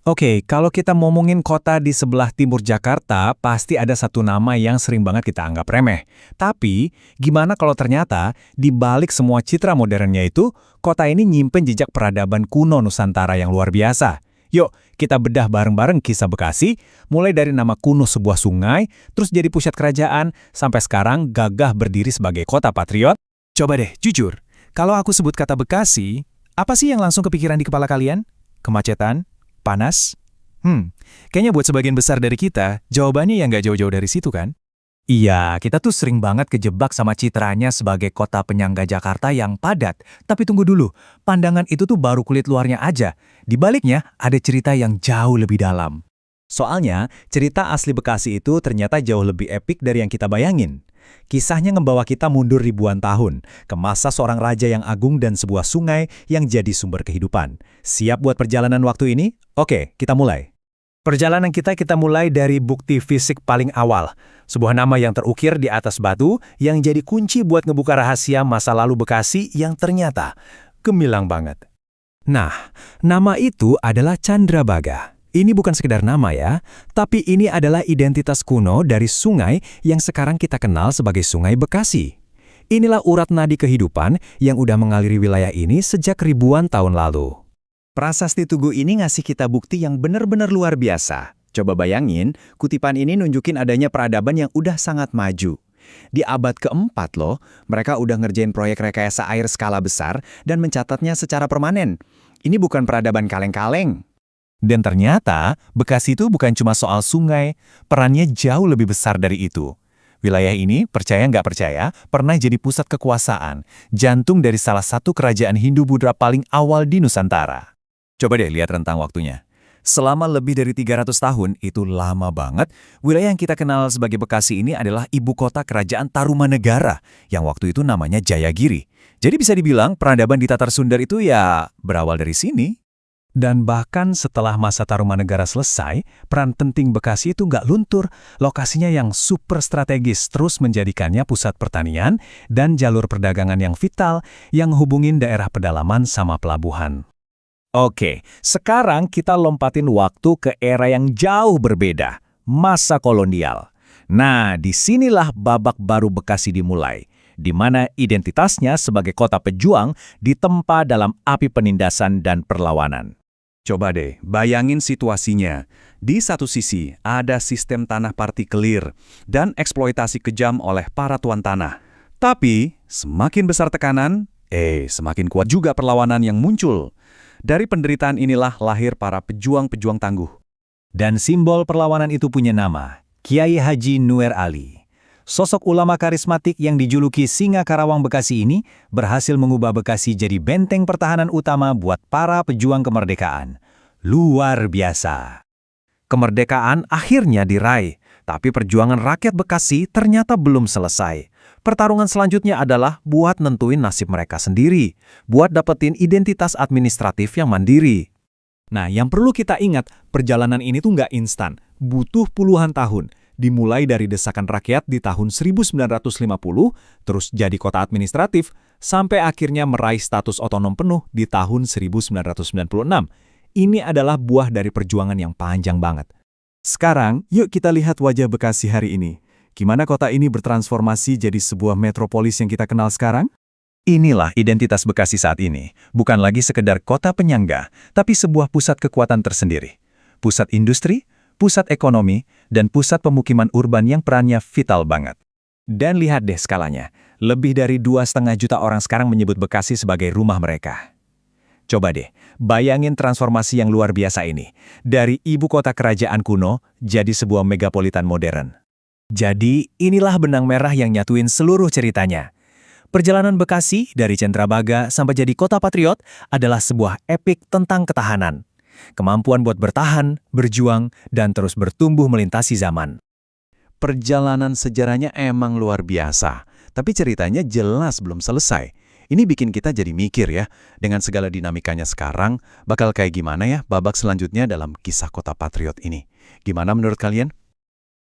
Oke, kalau kita ngomongin kota di sebelah timur Jakarta, pasti ada satu nama yang sering banget kita anggap remeh. Tapi, gimana kalau ternyata di balik semua citra modernnya itu, kota ini nyimpen jejak peradaban kuno Nusantara yang luar biasa? Yuk, kita bedah bareng-bareng kisah Bekasi, mulai dari nama kuno sebuah sungai, terus jadi pusat kerajaan, sampai sekarang gagah berdiri sebagai kota patriot. Coba deh, jujur. Kalau aku sebut kata Bekasi, apa sih yang langsung kepikiran di kepala kalian? Kemacetan? Panas? Kayaknya buat sebagian besar dari kita, jawabannya ya nggak jauh-jauh dari situ kan? Iya, kita tuh sering banget kejebak sama citranya sebagai kota penyangga Jakarta yang padat. Tapi tunggu dulu, pandangan itu tuh baru kulit luarnya aja. Di baliknya ada cerita yang jauh lebih dalam. Soalnya, cerita asli Bekasi itu ternyata jauh lebih epik dari yang kita bayangin. Kisahnya membawa kita mundur ribuan tahun, ke masa seorang raja yang agung dan sebuah sungai yang jadi sumber kehidupan. Siap buat perjalanan waktu ini? Oke, kita mulai. Perjalanan kita mulai dari bukti fisik paling awal. Sebuah nama yang terukir di atas batu yang jadi kunci buat ngebuka rahasia masa lalu Bekasi yang ternyata gemilang banget. Nah, nama itu adalah Candrabaga. Ini bukan sekedar nama ya, tapi ini adalah identitas kuno dari sungai yang sekarang kita kenal sebagai Sungai Bekasi. Inilah urat nadi kehidupan yang udah mengaliri wilayah ini sejak ribuan tahun lalu. Prasasti Tugu ini ngasih kita bukti yang benar-benar luar biasa. Coba bayangin, kutipan ini nunjukin adanya peradaban yang udah sangat maju. Di abad keempat loh, mereka udah ngerjain proyek rekayasa air skala besar dan mencatatnya secara permanen. Ini bukan peradaban kaleng-kaleng. Dan ternyata, Bekasi itu bukan cuma soal sungai, perannya jauh lebih besar dari itu. Wilayah ini, percaya nggak percaya, pernah jadi pusat kekuasaan, jantung dari salah satu kerajaan Hindu-Buddha paling awal di Nusantara. Coba deh lihat rentang waktunya. Selama lebih dari 300 tahun, itu lama banget, wilayah yang kita kenal sebagai Bekasi ini adalah ibu kota kerajaan Tarumanegara, yang waktu itu namanya Jayagiri. Jadi bisa dibilang peradaban di Tatar Sundar itu ya berawal dari sini. Dan bahkan setelah masa Tarumanegara selesai, peran penting Bekasi itu nggak luntur. Lokasinya yang super strategis terus menjadikannya pusat pertanian dan jalur perdagangan yang vital yang hubungin daerah pedalaman sama pelabuhan. Oke, sekarang kita lompatin waktu ke era yang jauh berbeda, masa kolonial. Nah, disinilah babak baru Bekasi dimulai, di mana identitasnya sebagai kota pejuang ditempa dalam api penindasan dan perlawanan. Coba deh, bayangin situasinya. Di satu sisi, ada sistem tanah partikelir dan eksploitasi kejam oleh para tuan tanah. Tapi, semakin besar tekanan, semakin kuat juga perlawanan yang muncul. Dari penderitaan inilah lahir para pejuang-pejuang tangguh. Dan simbol perlawanan itu punya nama, Kiai Haji Nuer Ali. Sosok ulama karismatik yang dijuluki Singa Karawang Bekasi ini berhasil mengubah Bekasi jadi benteng pertahanan utama buat para pejuang kemerdekaan. Luar biasa. Kemerdekaan akhirnya diraih, tapi perjuangan rakyat Bekasi ternyata belum selesai. Pertarungan selanjutnya adalah buat nentuin nasib mereka sendiri, buat dapetin identitas administratif yang mandiri. Nah, yang perlu kita ingat, perjalanan ini tuh nggak instan, butuh puluhan tahun. Dimulai dari desakan rakyat di tahun 1950, terus jadi kota administratif, sampai akhirnya meraih status otonom penuh di tahun 1996. Ini adalah buah dari perjuangan yang panjang banget. Sekarang, yuk kita lihat wajah Bekasi hari ini. Gimana kota ini bertransformasi jadi sebuah metropolis yang kita kenal sekarang? Inilah identitas Bekasi saat ini. Bukan lagi sekedar kota penyangga, tapi sebuah pusat kekuatan tersendiri. Pusat industri, pusat ekonomi, dan pusat pemukiman urban yang perannya vital banget. Dan lihat deh skalanya, lebih dari 2,5 juta orang sekarang menyebut Bekasi sebagai rumah mereka. Coba deh, bayangin transformasi yang luar biasa ini. Dari ibu kota kerajaan kuno, jadi sebuah megapolitan modern. Jadi, inilah benang merah yang nyatuin seluruh ceritanya. Perjalanan Bekasi dari Candrabaga sampai jadi kota patriot adalah sebuah epik tentang ketahanan. Kemampuan buat bertahan, berjuang, dan terus bertumbuh melintasi zaman. Perjalanan sejarahnya emang luar biasa, tapi ceritanya jelas belum selesai. Ini bikin kita jadi mikir ya, dengan segala dinamikanya sekarang, bakal kayak gimana ya babak selanjutnya dalam kisah kota patriot ini. Gimana menurut kalian?